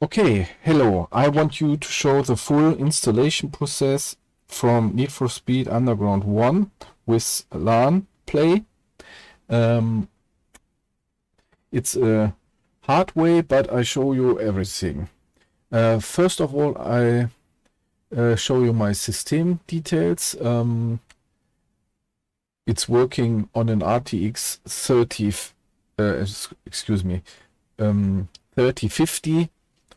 Okay, hello. I want you to show the full installation process from Need for Speed Underground 1 with LanPlay. It's a hard way, but I show you everything. First of all, I show you my system details. It's working on an RTX 3050.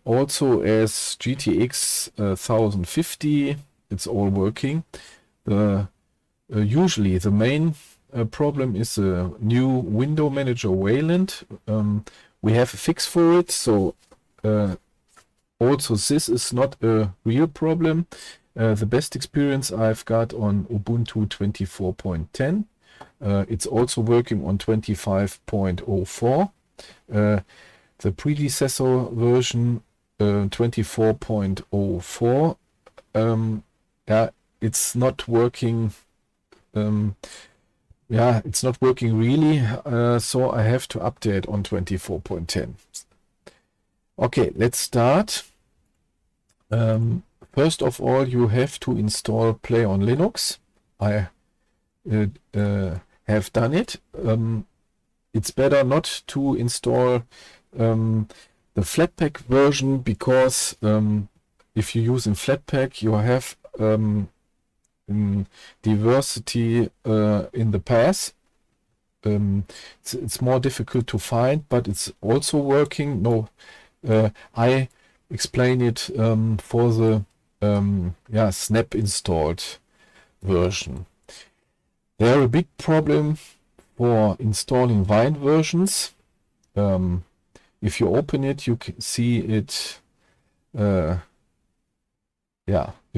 Also as GTX 1050, it's all working. Usually the main problem is a new window manager Wayland. We have a fix for it, so also this is not a real problem. The best experience I've got on Ubuntu 24.10. It's also working on 25.04. The predecessor version 24.04, yeah, it's not working. It's not working really, so I have to update on 24.10. Okay, let's start. First of all, you have to install PlayOnLinux. I have done it. It's better not to install the Flatpak version, because if you use in Flatpak, you have diversity in the path. It's more difficult to find, but it's also working. No, I explain it for the snap installed version. There a big problem for installing WineVersions. If you open it, you can see it. You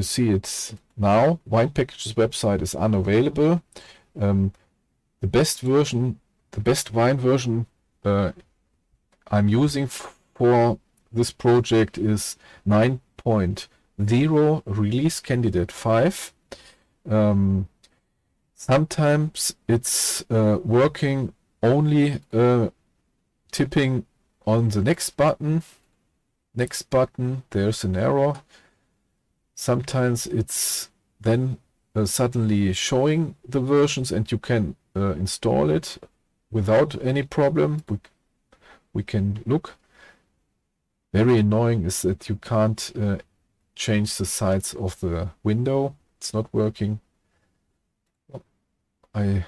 see it now. WinePackage's website is unavailable. The best version, the best WineVersion I'm using for this project is 9.0 release candidate 5. Sometimes it's working only tipping on the next button, there's an error. Sometimes it's then suddenly showing the versions and you can install it without any problem. We can look. Very annoying is that you can't change the size of the window. It's not working. I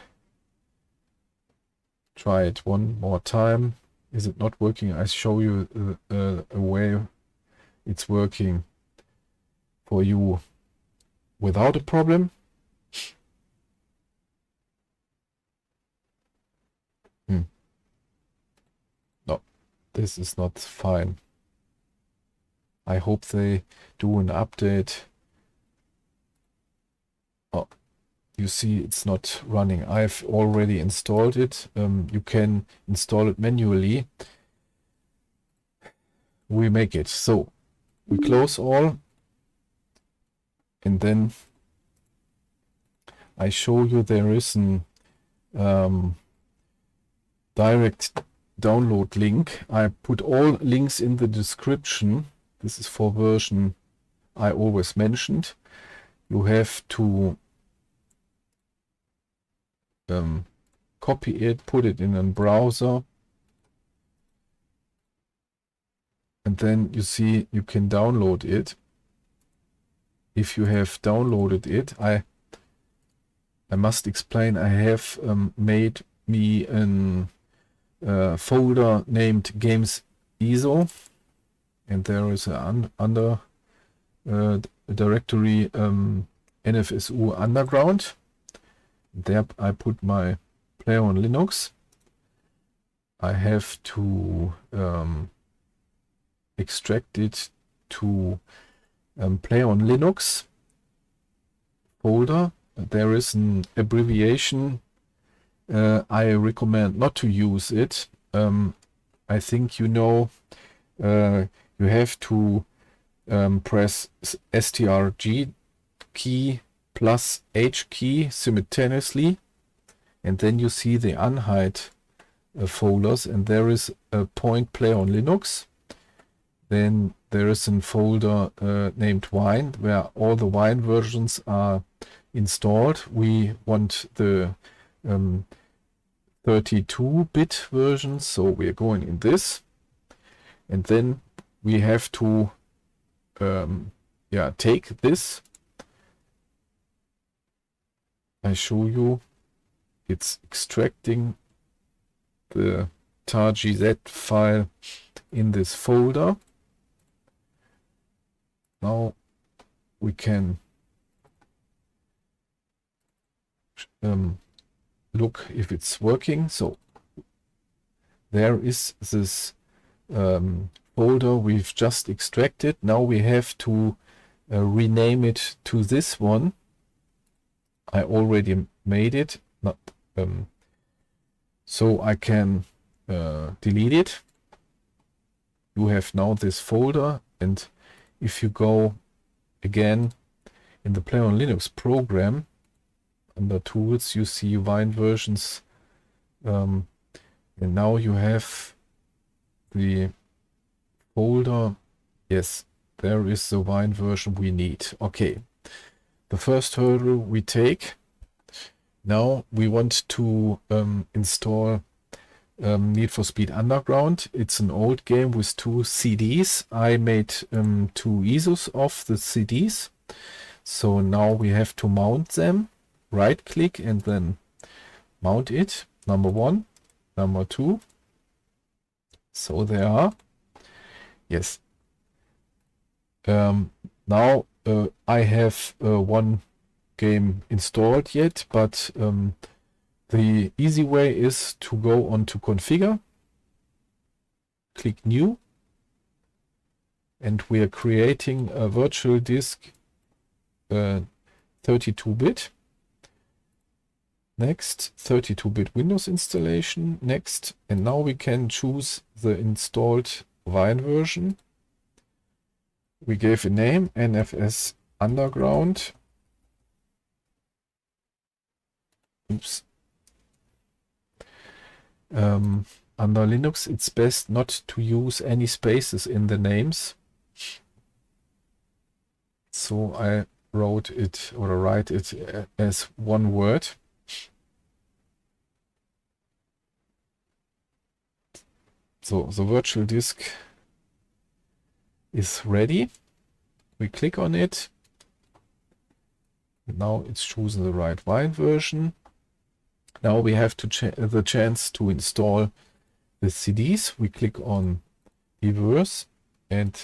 try it one more time. Is it not working? I show you a way it's working for you without a problem. No, this is not fine. I hope they do an update. Oh, you see it's not running. I've already installed it. You can install it manually. We make it. So we close all. And then I show you there is an direct download link. I put all links in the description. This is for version I always mentioned. You have to copy it, put it in a browser, and then you see you can download it. If you have downloaded it, I must explain, I have made me a folder named Games ISO, and there is an under directory NFSU Underground. There I put my PlayOnLinux. I have to extract it to PlayOnLinux folder. There is an abbreviation. I recommend not to use it. I think you know you have to press STRG key plus H key simultaneously, and then you see the unhide folders, and there is a point PlayOnLinux. Then there is a folder named Wine, where all the Wine versions are installed. We want the 32-bit version, so we are going in this. And then we have to take this. I show you. It's extracting the tar.gz file in this folder. Now we can look if it's working. So there is this folder we've just extracted. Now we have to rename it to this one. I already made it, so I can delete it. You have now this folder, and if you go again in the PlayOnLinux program, under Tools, you see WineVersions, and now you have the folder. Yes, there is the WineVersion we need. Okay, the first hurdle we take. Now we want to install Need for Speed Underground. It's an old game with 2 CDs. I made 2 ISOs of the CDs. So now we have to mount them. Right click and then mount it. Number 1, number 2. So they are. Yes. Now I have one game installed yet, but the easy way is to go on to configure, click new, and we are creating a virtual disk 32-bit. Next, 32-bit Windows installation. Next, and now we can choose the installed WineVersion. We gave a name, NFS Underground. Oops. Under Linux, it's best not to use any spaces in the names. So I write it as one word. So the virtual disk is ready. We click on it. Now it's chosen the right WineVersion. Now we have to the chance to install the CDs. We click on reverse and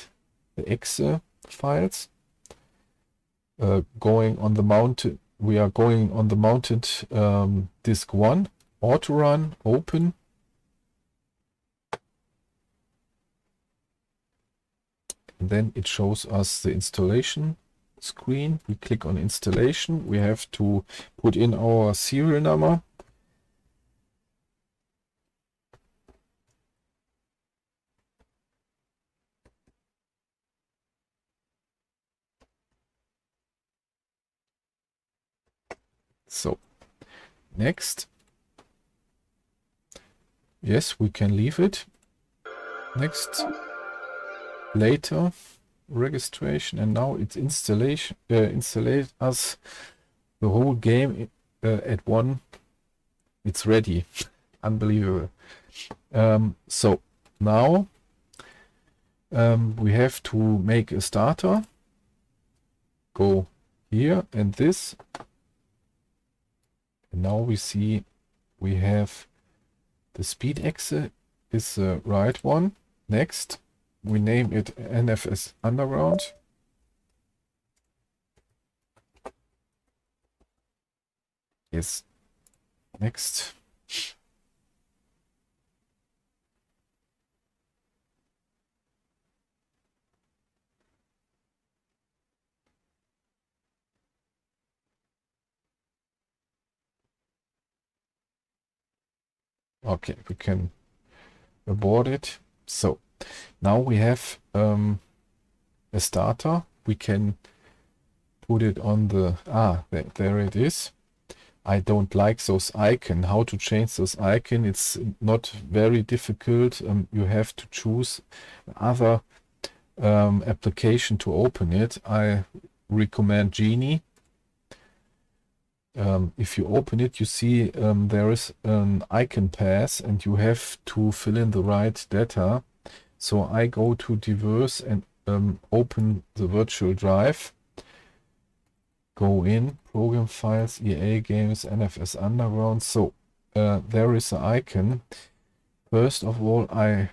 the exe files. Going on the mounted, we are going on the mounted disk 1. Auto run, open. And then it shows us the installation screen. We click on installation. We have to put in our serial number. So next. Yes, we can leave it. Next. Later registration, and now it's installation. Installate us the whole game at one. It's ready. Unbelievable. So now we have to make a starter. Go here and this. And now we see we have the speed exe is the right one. Next. We name it NFS Underground. Yes. Next. Okay, we can abort it. So now we have a starter. We can put it on the there it is. I don't like those icons. How to change those icons? It's not very difficult. You have to choose other application to open it, I recommend Genie. If you open it, you see there is an icon path and you have to fill in the right data. So I go to Diverse and open the virtual drive. Go in, Program Files, EA Games, NFS Underground. So there is an icon. First of all, I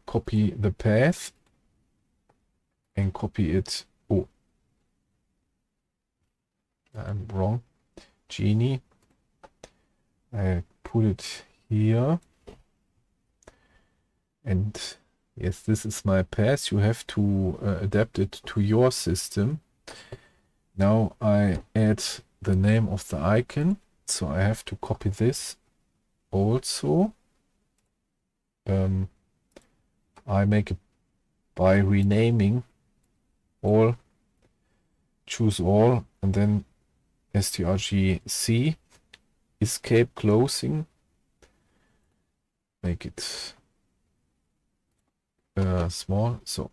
copy the path and copy it. Oh, I'm wrong. Genie. I put it here. And yes, this is my path. You have to adapt it to your system. Now I add the name of the icon. So I have to copy this also. I make it by renaming all, choose all, and then strgc, escape closing, make it small, so,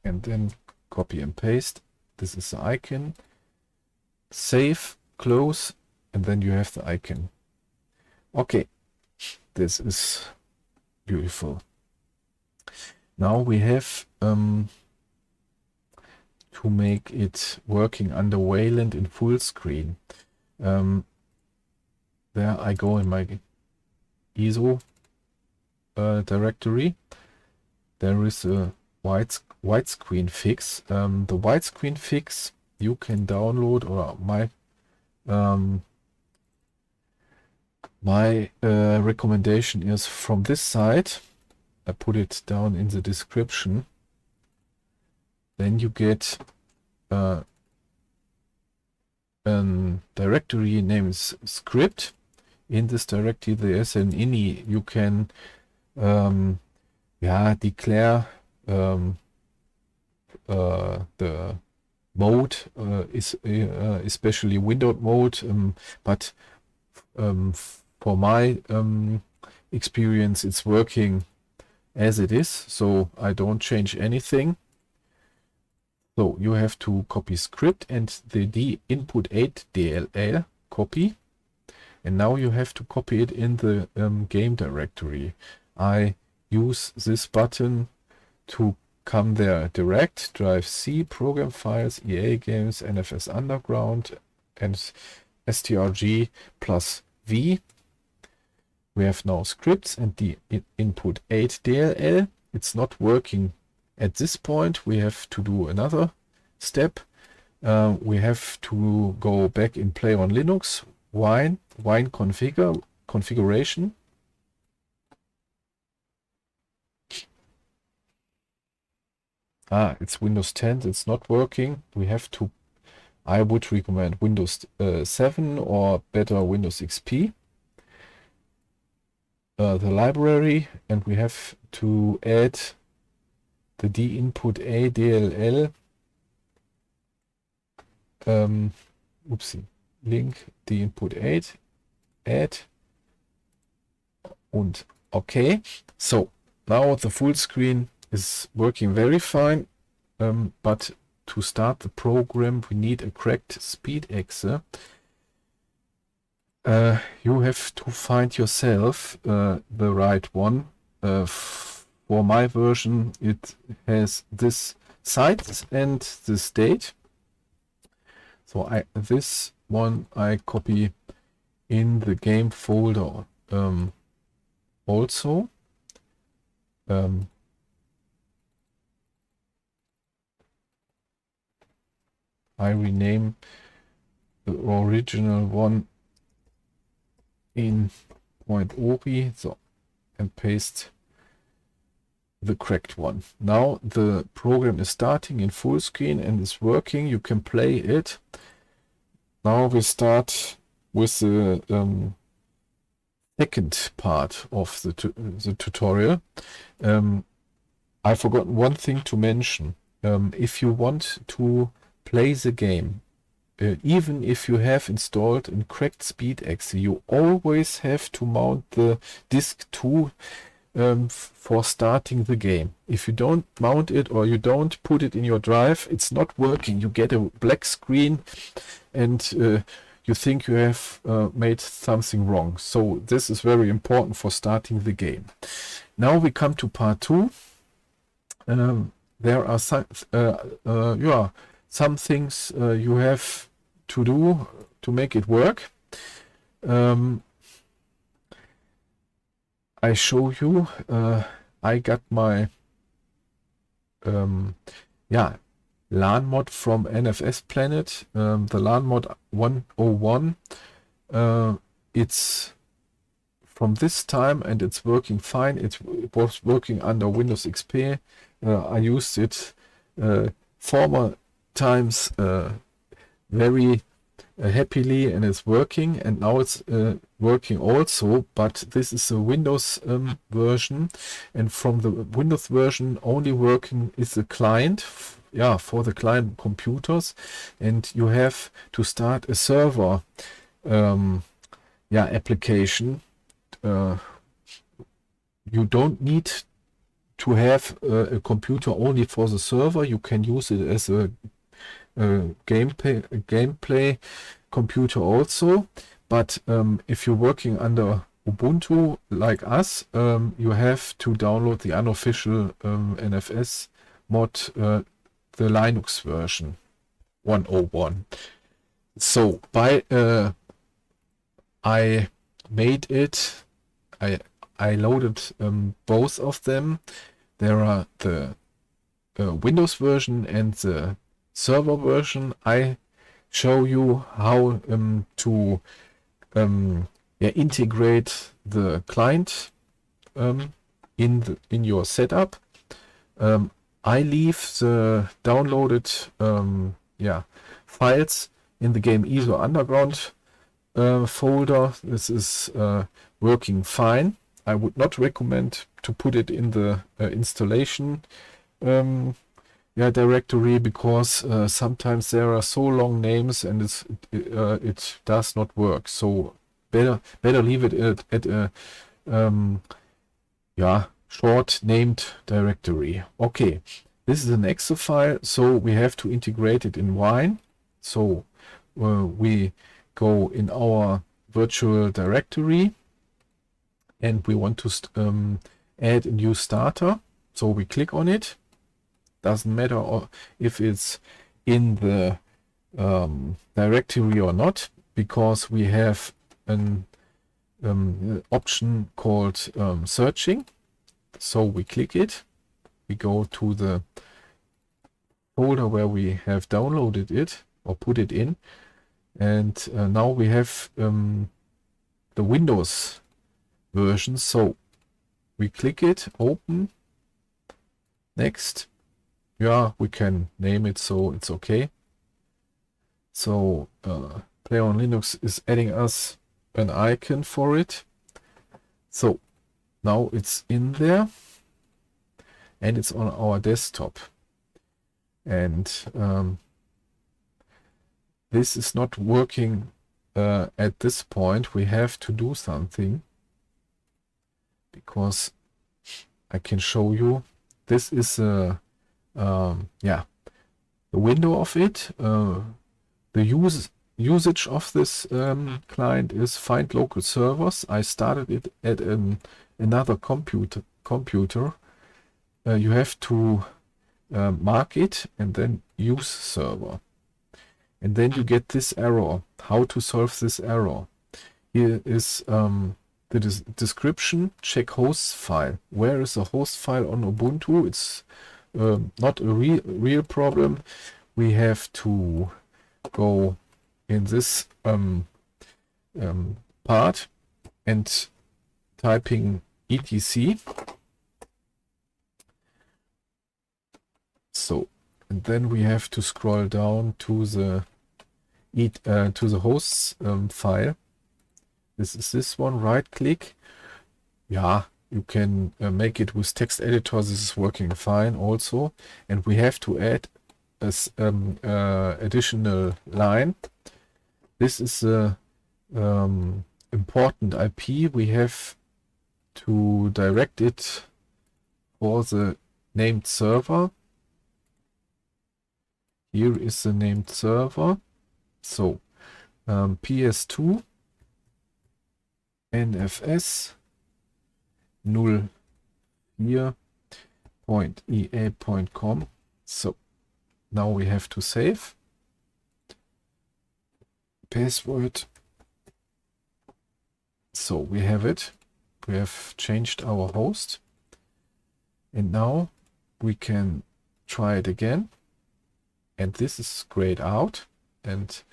and then copy and paste. This is the icon. Save, close, and then you have the icon. Okay, this is beautiful. Now we have to make it working under Wayland in full screen. There I go in my ISO directory. There is a Widescreenfix. The Widescreenfix you can download, or my recommendation is from this site. I put it down in the description. Then you get a directory named script. In this directory there is an ini. You can declare the mode, is especially windowed mode, but for my experience it's working as it is, so I don't change anything. So you have to copy script and the input 8 DLL copy, and now you have to copy it in the game directory. I use this button to come there direct. Drive C, program files, EA games, NFS Underground, and strg plus V. We have now scripts and the input 8 DLL. It's not working at this point. We have to do another step. We have to go back in PlayOnLinux, wine configuration. It's Windows 10. It's not working. We have to, I would recommend Windows 7 or better Windows XP. The library, and we have to add the D input A DLL. Link D input 8, add, and okay. So now the full screen is working very fine, but to start the program we need a cracked speed exe. You have to find yourself the right one. For my version it has this site and this date. So this one I copy in the game folder also. I rename the original one in .obi, so, and paste the correct one. Now the program is starting in full screen and is working. You can play it. Now we start with the second part of the tutorial. I forgot one thing to mention. If you want to play the game, even if you have installed a cracked speed exe, you always have to mount the disk 2 for starting the game. If you don't mount it or you don't put it in your drive, it's not working. You get a black screen and you think you have made something wrong. So this is very important for starting the game. Now we come to part 2. There are some things you have to do to make it work. I show you, I got my LanMod from NFS Planet, the LanMod 101. It's from this time and it's working fine. It was working under Windows XP. I used it former times very happily, and it's working, and now it's working also, but this is a Windows version, and from the Windows version only working is the client, for the client computers, and you have to start a server application. You don't need to have a computer only for the server. You can use it as a gameplay computer also, but if you're working under Ubuntu like us, you have to download the unofficial NFS mod, the Linux version 101. So I made it, I loaded both of them. There are the Windows version and the server version. I show you how to integrate the client in your setup. I leave the downloaded files in the Game ISO Underground folder. This is working fine. I would not recommend to put it in the installation directory, because sometimes there are so long names and it does not work. So better leave it at a short named directory. Okay, this is an exe file, so we have to integrate it in Wine. So we go in our virtual directory and we want to add a new starter. So we click on it. Doesn't matter if it's in the directory or not, because we have an option called searching. So we click it, we go to the folder where we have downloaded it or put it in, and now we have the Windows version. So we click it, open, next. We can name it, so it's okay. So PlayOnLinux is adding us an icon for it. So now it's in there and it's on our desktop. And this is not working at this point. We have to do something, because I can show you. This is the window of it. The usage of this client is find local servers. I started it at another computer. You have to mark it and then use server. And then you get this error. How to solve this error? Here is the description. Check host file. Where is the host file on Ubuntu? It's not a real problem. We have to go in this part and typing etc. So, and then we have to scroll down to the hosts file. This is this one. Right click. You can make it with text editor. This is working fine also. And we have to add as additional line. This is a important IP. We have to direct it for the named server. Here is the named server. So PS2 NFS 04.ea.com. So now we have to save. Password. So we have it. We have changed our host. And now we can try it again. And this is grayed out. And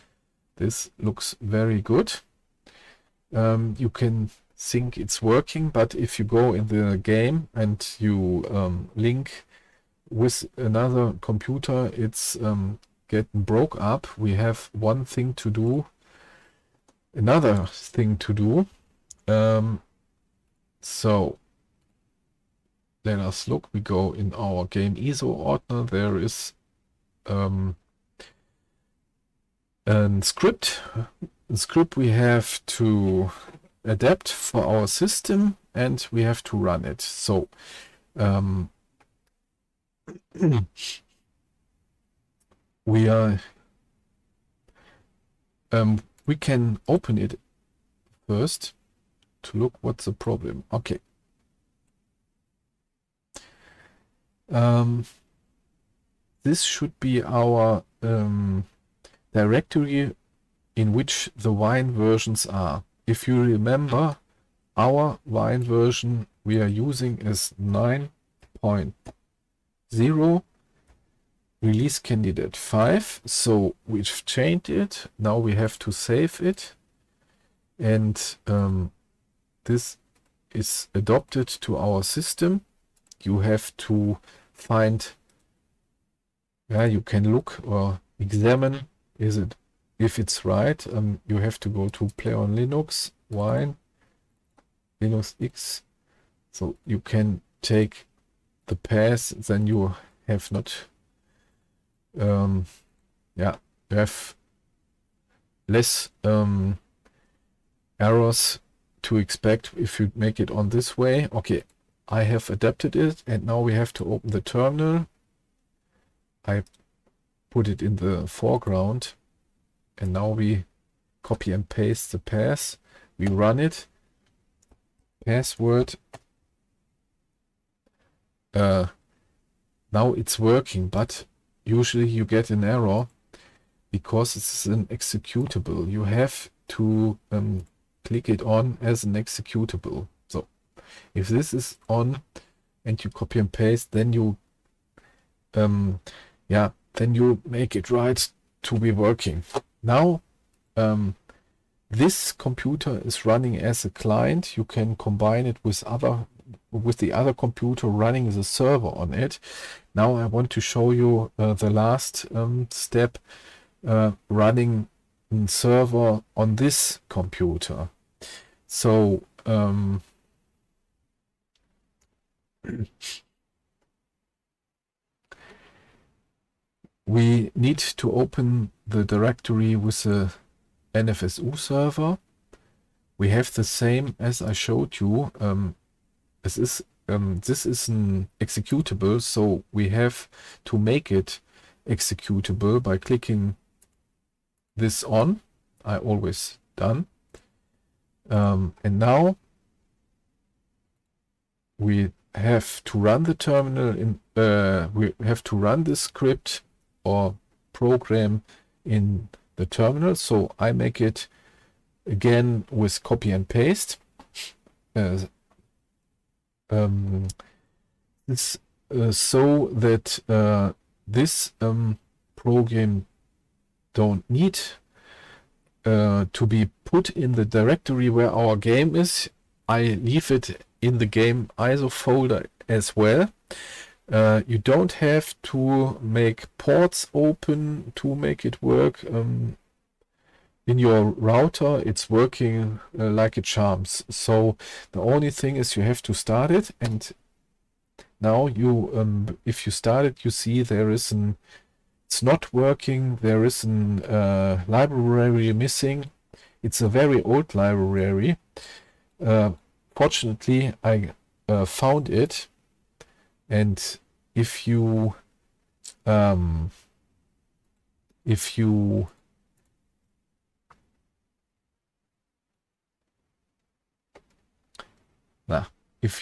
this looks very good. You can think it's working, but if you go in the game and you link with another computer, it's getting broke up. We have one thing to do, another thing to do. So let us look. We go in our game ISO ordner. There is a script. A script we have to adapt for our system, and we have to run it. So we can open it first to look what's the problem. Okay. This should be our directory in which the wine versions are. If you remember, our wine version we are using is 9.0 release candidate 5. So we've changed it. Now we have to save it. And this is adopted to our system. You have to find, you can look or examine if it's right. You have to go to PlayOnLinux, Wine, Linux X. So you can take the path, then you have not, you have less errors to expect if you make it on this way. Okay, I have adapted it, and now we have to open the terminal. I put it in the foreground. And now we copy and paste the path. We run it. Password. Now it's working, but usually you get an error because it's an executable. You have to click it on as an executable. So if this is on and you copy and paste, then you then you make it right to be working. Now, this computer is running as a client. You can combine it with the other computer running the server on it. Now I want to show you the last step, running a server on this computer. So we need to open the directory with the NFSU server. We have the same as I showed you. This is an executable, so we have to make it executable by clicking this on. I always done. And now we have to run the terminal we have to run the script or program in the terminal. So I make it again with copy and paste. So that this program don't need to be put in the directory where our game is. I leave it in the game ISO folder as well. You don't have to make ports open to make it work. In your router, it's working like it charms. So the only thing is you have to start it, and now you, if you start it, you see there is it's not working. There is a library missing. It's a very old library. fortunately I found it, and if you if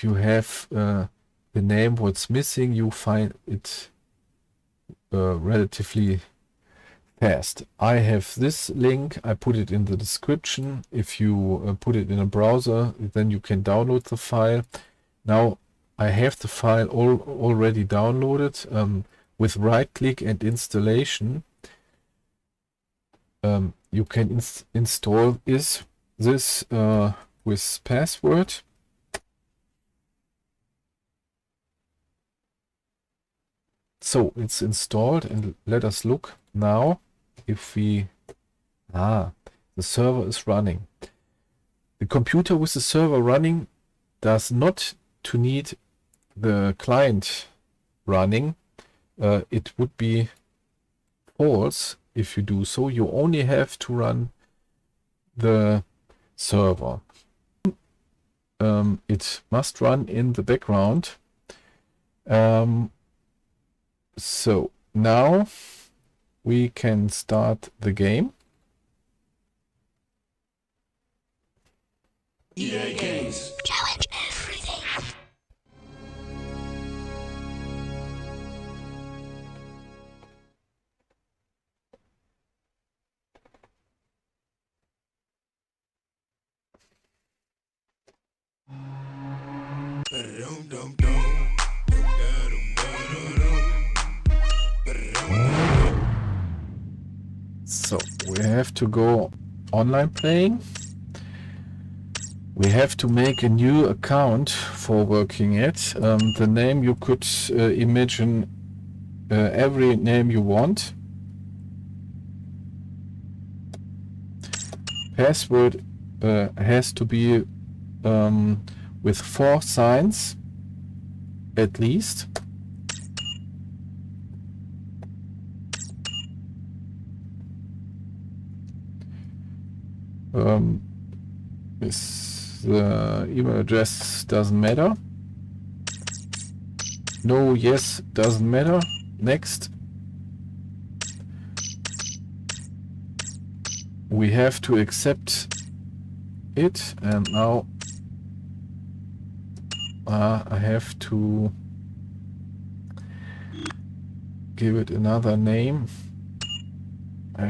you have the name what's missing, you find it relatively fast. I have this link, I put it in the description. If you put it in a browser, then you can download the file. Now I have the file already downloaded. With right click and installation, you can install this with password. So it's installed, and let us look now if we the server is running. The computer with the server running does not to need the client running. It would be false if you do so. You only have to run the server. It must run in the background. So now we can start the game. EA Games. Challenge everything. So we have to go online playing. We have to make a new account for working it. The name you could imagine every name you want. Password has to be with 4 signs at least. The email address doesn't matter. No, yes, doesn't matter. Next. We have to accept it, and now I have to give it another name. I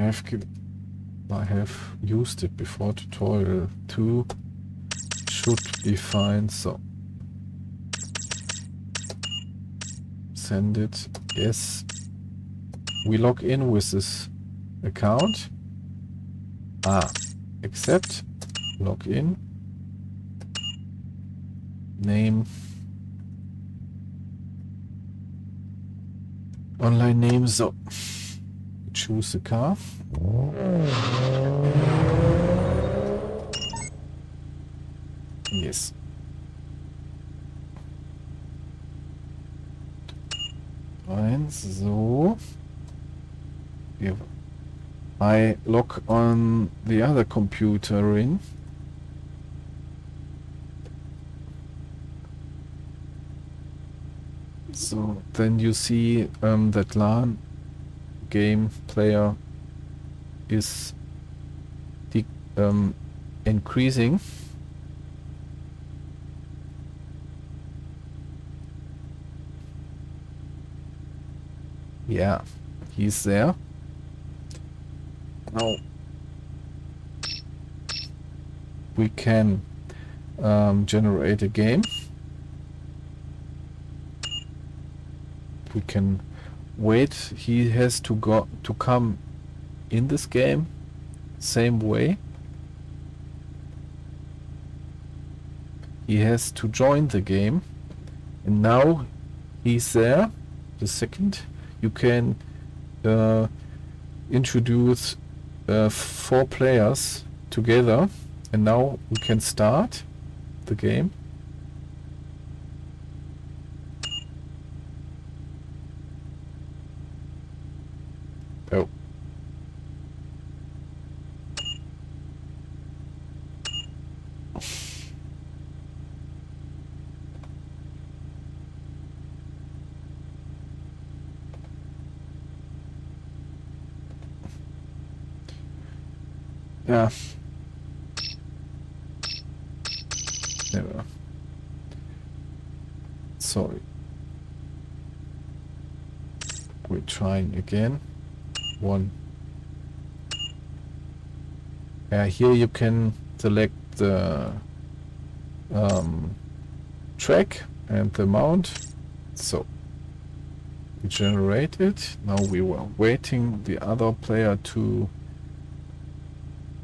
have used it before. Tutorial 2 should be fine. So send it. Yes. We log in with this account. Accept. Log in. Name. Online name. So choose a car. Yes. Fine. So I log on the other computer in. So then you see that LAN game player is increasing. Yeah, he's there. Now we can generate a game. We can wait. He has to come in this game same way. He has to join the game, and now he's there. The second you can introduce 4 players together, and now we can start the game. Oh. Yeah. Never. Sorry. We're trying again. One. Here you can select the track and the mount. So we generate it. Now we were waiting the other player to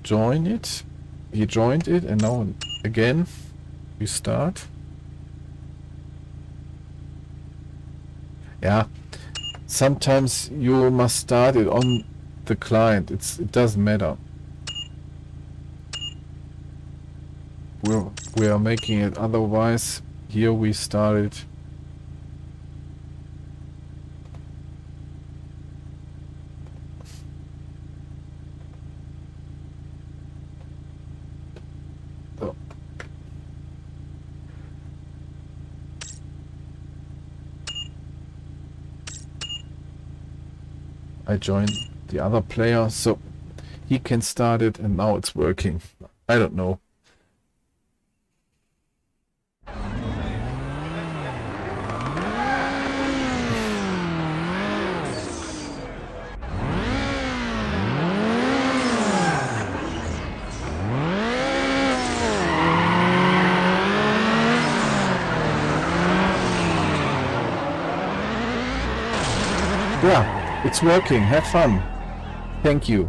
join it. He joined it, and now again we start. Yeah, sometimes you must start it on the client. It doesn't matter. We are making it otherwise. Here we started. So. I joined the other player, so he can start it, and now it's working. I don't know. Yeah, it's working. Have fun. Thank you.